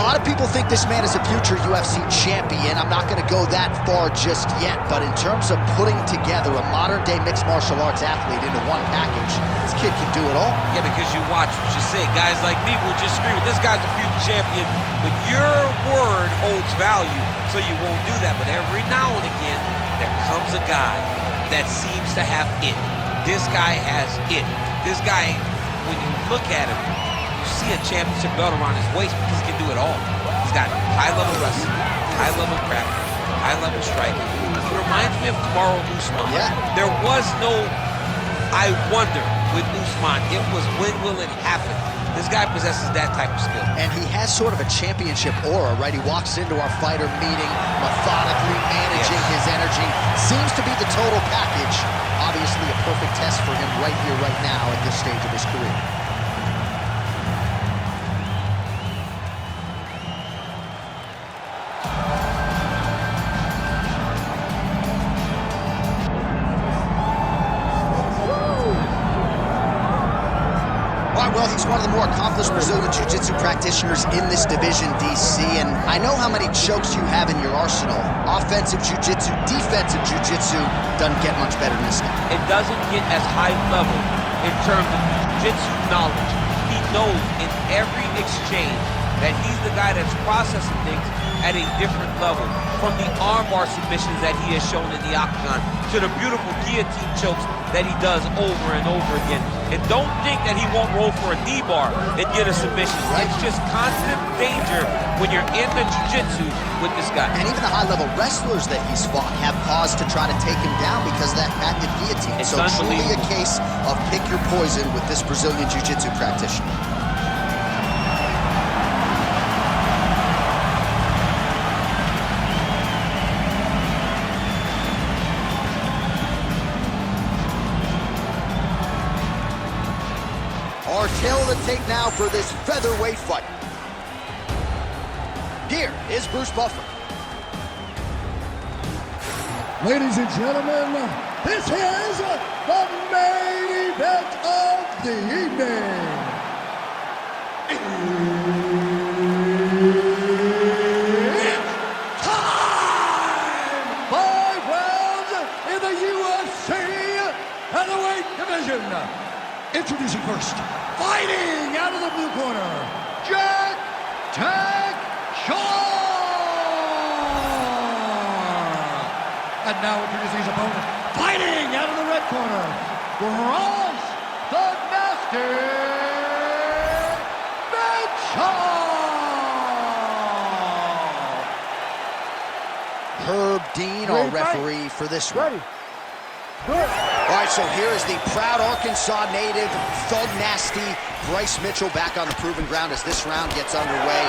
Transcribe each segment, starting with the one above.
lot of people think this man is a future UFC champion. I'm not going to go that far just yet, but in terms of putting together a modern-day mixed martial arts athlete into one package, this kid can do it all. Yeah, because you watch what you say. Guys like me will just scream, this guy's a future champion, but your word holds value, so you won't do that. But every now and again, there comes a guy that seems to have it. This guy has it. This guy, when you look at him, see a championship belt around his waist because he can do it all. He's got high-level wrestling, high-level grappling, high-level striking. He reminds me of Kamaru Usman. Yeah. There was no I wonder with Usman. It was when will it happen? This guy possesses that type of skill. And he has sort of a championship aura, right? He walks into our fighter meeting, methodically managing his energy. Seems to be the total package. Obviously a perfect test for him right here, right now at this stage of his career. Well, he's one of the more accomplished Brazilian Jiu-Jitsu practitioners in this division, DC, and I know how many chokes you have in your arsenal. Offensive Jiu-Jitsu, defensive Jiu-Jitsu doesn't get much better than this guy. It doesn't get as high level in terms of Jiu-Jitsu knowledge. He knows in every exchange that he's the guy that's processing things at a different level. From the armbar submissions that he has shown in the octagon to the beautiful guillotine chokes that he does over and over again. And don't think that he won't roll for a knee bar and get a submission. It's just constant danger when you're in the jiu-jitsu with this guy. And even the high-level wrestlers that he's fought have paused to try to take him down because of that patented guillotine. It's so truly a case of pick your poison with this Brazilian jiu-jitsu practitioner. Our tale to take now for this featherweight fight. Here is Bruce Buffer. Ladies and gentlemen, this is the main event of the evening. It's time! 5 rounds in the UFC featherweight division. Introducing first, fighting out of the blue corner, Jack Tag Shaw! And now introducing his opponent, fighting out of the red corner, Bryce the Master Mitchell! Herb Dean, our referee for this one. All right, so here is the proud Arkansas native, thug nasty Bryce Mitchell back on the proven ground as this round gets underway.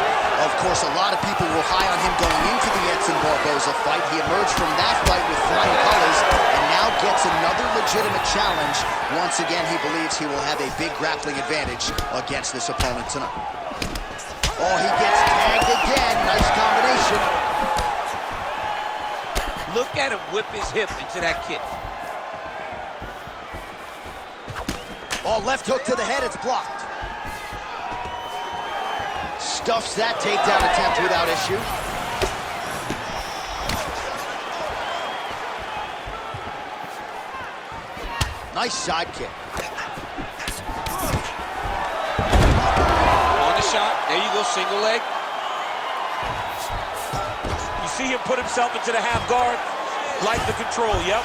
Of course, a lot of people were high on him going into the Edson Barboza fight. He emerged from that fight with flying colors and now gets another legitimate challenge. Once again, he believes he will have a big grappling advantage against this opponent tonight. Oh, he gets tagged again. Nice combination. Look at him whip his hip into that kick. Oh, left hook to the head, it's blocked. Stuffs that takedown attempt without issue. Nice side kick. On the shot, there you go, single leg. You see him put himself into the half guard, like the control, yep.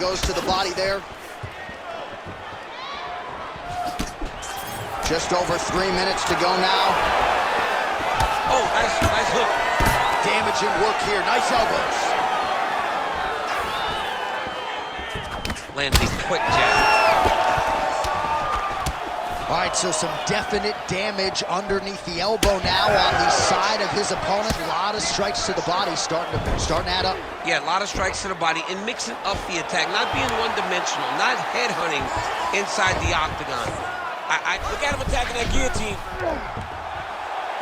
Goes to the body there. Just over 3 minutes to go now. Oh, nice hook. Damaging work here. Nice elbows. Lands a quick jab. All right, so some definite damage underneath the elbow now on the side of his opponent. A lot of strikes to the body starting to add up. Yeah, a lot of strikes to the body and mixing up the attack, not being one-dimensional, not headhunting inside the octagon. I look at him attacking that guillotine.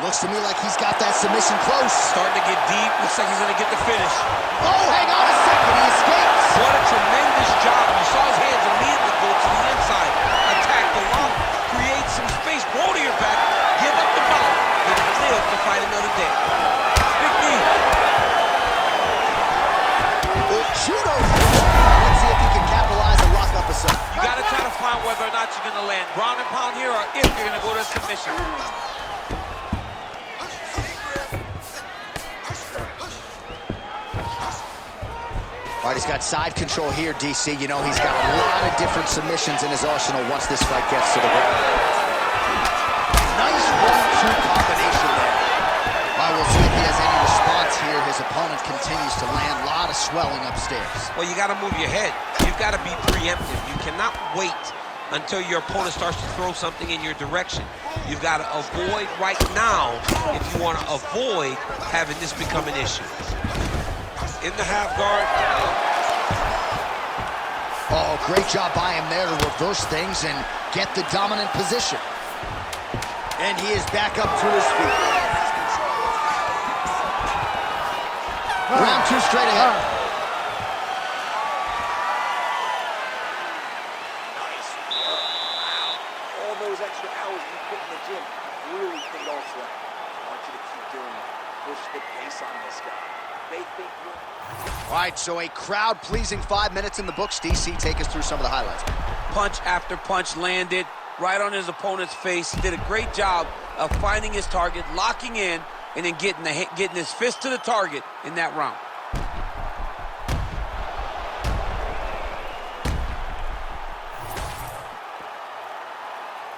Looks to me like he's got that submission close. Starting to get deep. Looks like he's going to get the finish. Oh, hang on a second. He escapes. What a tremendous job. You saw his hands immediately go to the inside. Attack the lock. Creates fight another day. Big knee. Judo. Let's see if he can capitalize and lock up a sub. You got to try to find whether or not you're going to land ground and pound here or if you're going to go to submission. All right, he's got side control here, DC. You know, he's got a lot of different submissions in his arsenal once this fight gets to the ground. Nice 1-2 combination there. I will see if he has any response here. His opponent continues to land a lot of swelling upstairs. Well, you got to move your head. You've got to be preemptive. You cannot wait until your opponent starts to throw something in your direction. You've got to avoid right now if you want to avoid having this become an issue. In the half guard. Oh, great job by him there to reverse things and get the dominant position. And he is back up to his feet. Round 2 straight ahead. Nice. Wow. All those extra hours you put in the gym really paid off for him. I want you to keep doing it. Push the pace on this guy. They think you're... All right, so a crowd-pleasing 5 minutes in the books. DC, take us through some of the highlights. Punch after punch landed right on his opponent's face. He did a great job of finding his target, locking in, and then getting his fist to the target in that round.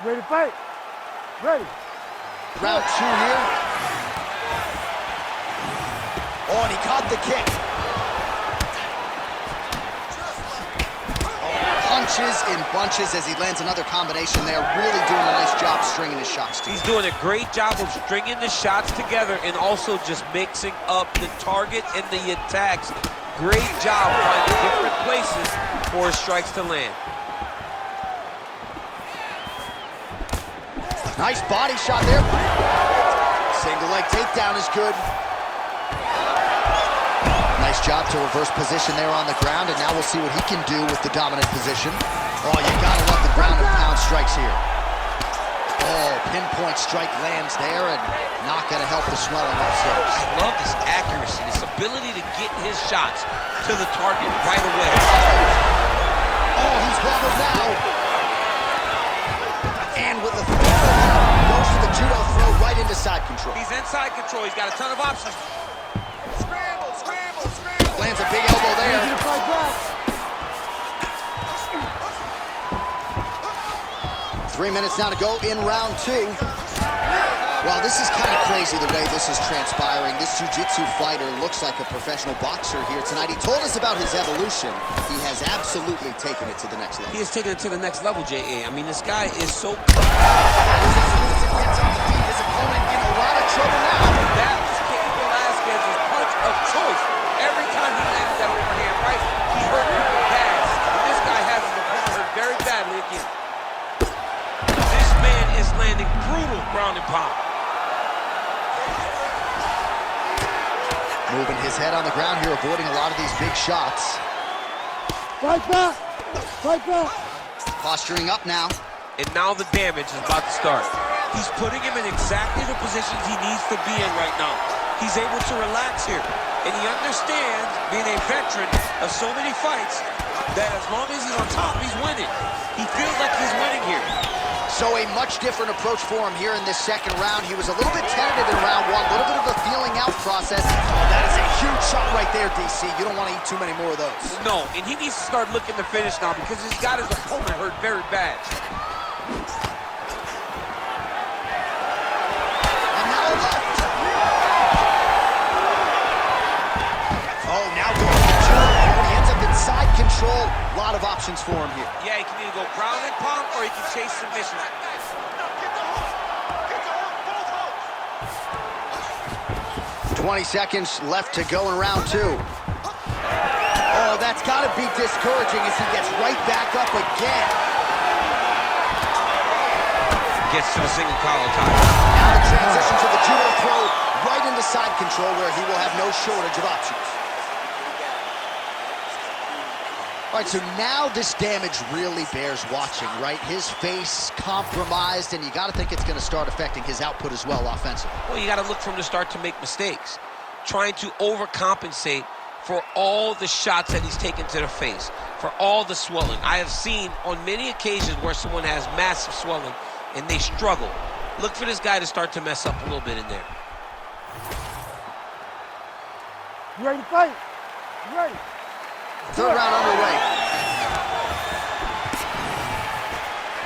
Ready to fight? Ready. Round 2 here. Oh, and he caught the kick. Oh, punches in bunches as he lands another combination there. Really doing a nice job stringing his shots together. He's doing a great job of stringing the shots together and also just mixing up the target and the attacks. Great job finding different places for his strikes to land. Nice body shot there. Single leg takedown is good. Nice job to reverse position there on the ground, and now we'll see what he can do with the dominant position. Oh, you gotta love the ground and pound strikes here. Oh, pinpoint strike lands there, and not gonna help the swelling upstairs. I love this accuracy, this ability to get his shots to the target right away. Oh, he's wobbled now. And with the throw, goes to the judo throw right into side control. He's inside control, he's got a ton of options. Lands a big elbow there. 3 minutes now to go in round 2. Well, this is kind of crazy the way this is transpiring. This jiu-jitsu fighter looks like a professional boxer here tonight. He told us about his evolution. He has absolutely taken it to the next level. He has taken it to the next level, J.A. I mean, this guy is so... His opponent in a lot of trouble now. That was Cain Velasquez's punch of choice. Every time he landed that overhand right, he hurt bad. This guy has his opponent hurt very badly again. This man is landing brutal ground and pound. Moving his head on the ground here, avoiding a lot of these big shots. Fight back! Fight back! Posturing up now. And now the damage is about to start. He's putting him in exactly the positions he needs to be in right now. He's able to relax here. And he understands, being a veteran of so many fights, that as long as he's on top, he's winning. He feels like he's winning here. So a much different approach for him here in this second round. He was a little bit tentative in round 1, a little bit of a feeling out process. Oh, that is a huge shot right there, DC. You don't want to eat too many more of those. No, and he needs to start looking to finish now because he's got his opponent hurt very bad. And now left. Oh, now going to he ends up inside control. A lot of options for him here. Yeah, he can either go ground and pound or he can chase submission. 20 seconds left to go in round 2. Oh, that's got to be discouraging as he gets right back up again. Gets to the single collar tie. Now the transition to the judo throw right into side control where he will have no shortage of options. All right, so now this damage really bears watching, right? His face compromised, and you got to think it's going to start affecting his output as well offensively. Well, you got to look from the start to make mistakes. Trying to overcompensate for all the shots that he's taken to the face, for all the swelling. I have seen on many occasions where someone has massive swelling and they struggle. Look for this guy to start to mess up a little bit in there. You ready to fight? You ready? Third round underway.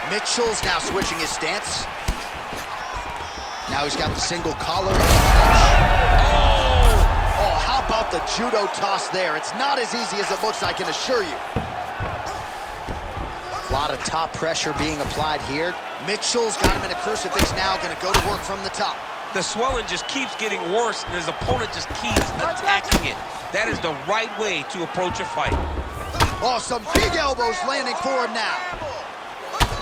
Mitchell's now switching his stance. Now he's got the single collar. Oh, how about the judo toss there? It's not as easy as it looks, I can assure you. A lot of top pressure being applied here. Mitchell's got him in a crucifix now, going to go to work from the top. The swelling just keeps getting worse, and his opponent just keeps attacking it. That is the right way to approach a fight. Oh, some big elbows landing for him now.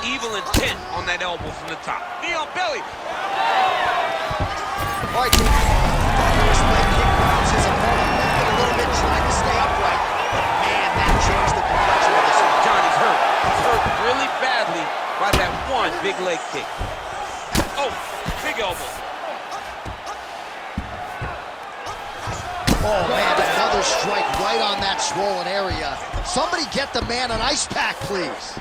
Evil intent on that elbow from the top. Knee on belly. All right, first leg kick rounds his opponent lifted a little bit, trying to stay upright. But man, that changed the complexion of this one. Johnny's hurt. He's hurt really badly by that one big leg kick. Oh, big elbow. Oh, man, another strike right on that swollen area. Somebody get the man an ice pack, please.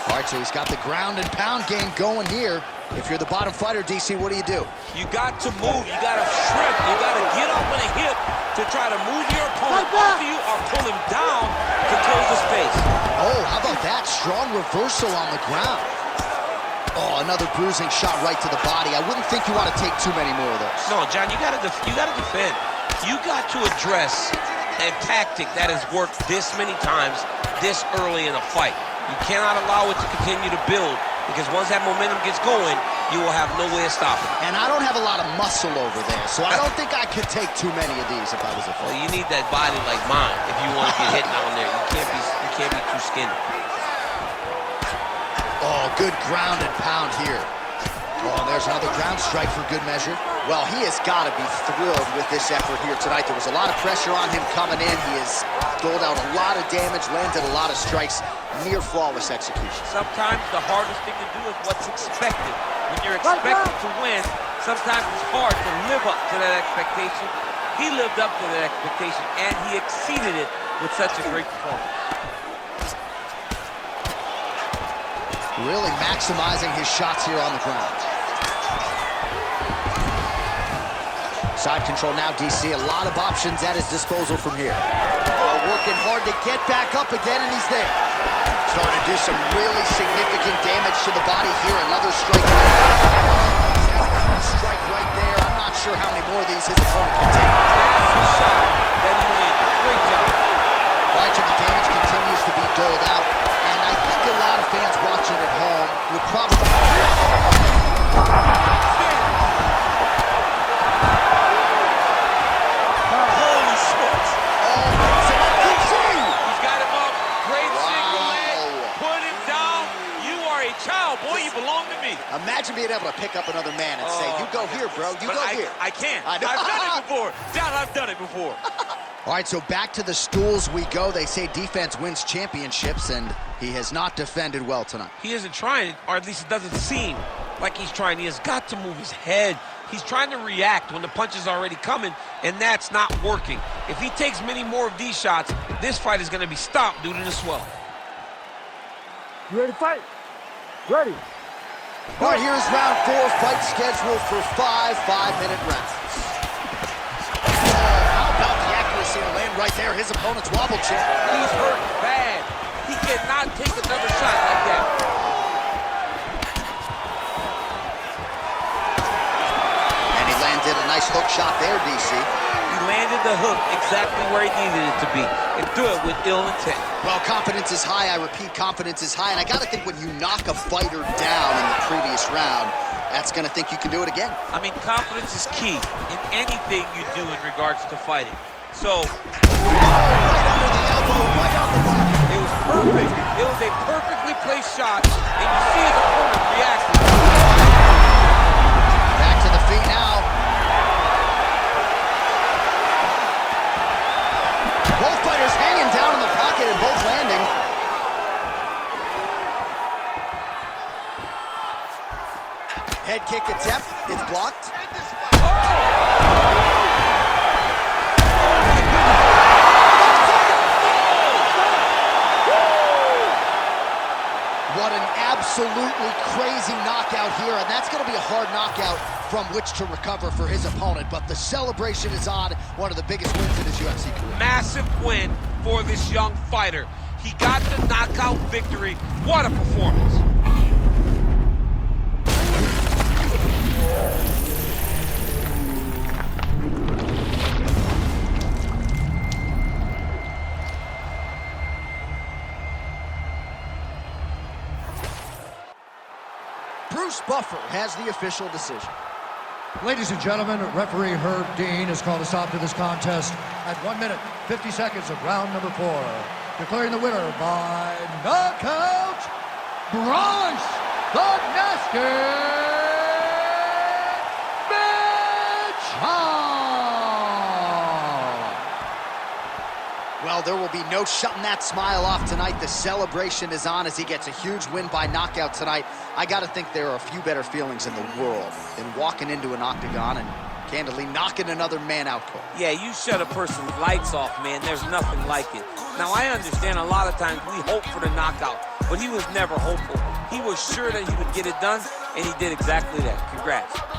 All right, so he's got the ground and pound game going here. If you're the bottom fighter, DC, what do? You got to move. You got to shrimp. You got to get up on a hip to try to move your opponent off of you or pull him down to close the space. Oh, how about that? Strong reversal on the ground. Oh, another bruising shot right to the body. I wouldn't think you want to take too many more of those. No, John, you got to defend. You got to address a tactic that has worked this many times this early in a fight. You cannot allow it to continue to build, because once that momentum gets going, you will have no way of stopping it. And I don't have a lot of muscle over there, so I don't think I could take too many of these if I was a fighter. Well, you need that body like mine if you want to get hit down there. You can't be too skinny. Oh, good ground and pound here. Oh, and there's another ground strike for good measure. Well, he has got to be thrilled with this effort here tonight. There was a lot of pressure on him coming in. He has doled out a lot of damage, landed a lot of strikes, near flawless execution. Sometimes the hardest thing to do is what's expected. When you're expected to win, sometimes it's hard to live up to that expectation. He lived up to that expectation, and he exceeded it with such a great performance. Really maximizing his shots here on the ground. Side control now, DC. A lot of options at his disposal from here. Oh, working hard to get back up again, and he's there. Starting to do some really significant damage to the body here. Another strike. Strike right there. I'm not sure how many more of these his opponent can take. Shot that he landed. Great job. Right, so the damage continues to be doled out. And I think a lot of fans watching at home would probably... Holy smokes. Oh, he's got him up. Great single leg. Put him down. You are a child. Boy, you belong to me. Imagine being able to pick up another man and say, you go here, bro. You go here. I can't. I know. I've done it before. John, I've done it before. All right, so back to the stools we go. They say defense wins championships, and he has not defended well tonight. He isn't trying, or at least it doesn't seem like he's trying. He has got to move his head. He's trying to react when the punch is already coming, and that's not working. If he takes many more of these shots, this fight is going to be stopped due to the swelling. You ready to fight? Ready. All right, here's round 4, fight scheduled for 5 5-minute rounds. To land right there, his opponent's wobble check. He's hurt bad. He cannot take another shot like that. And he landed a nice hook shot there, DC. He landed the hook exactly where he needed it to be, and threw it with ill intent. Well, confidence is high. I repeat, confidence is high. And I got to think when you knock a fighter down in the previous round, that's going to think you can do it again. I mean, confidence is key in anything you do in regards to fighting. So, right under the elbow, right on the body. It was perfect. It was a perfectly placed shot, and you see his opponent reacting. Back to the feet now. attempt. It's blocked. What an absolutely crazy knockout here, and that's going to be a hard knockout from which to recover for his opponent, but the celebration is on. One of the biggest wins in his UFC career. Massive win for this young fighter. He got the knockout victory. What a performance. Bruce Buffer has the official decision. Ladies and gentlemen, referee Herb Dean has called a stop to this contest at 1 minute, 50 seconds of round number 4. Declaring the winner by knockout, Bryce the Nasty Mitchell! Well, there will be no shutting that smile off tonight. The celebration is on as he gets a huge win by knockout tonight. I got to think there are a few better feelings in the world than walking into an octagon and candidly knocking another man out cold. Yeah, you shut a person's lights off, man. There's nothing like it. Now, I understand a lot of times we hope for the knockout, but he was never hopeful. He was sure that he would get it done, and he did exactly that. Congrats.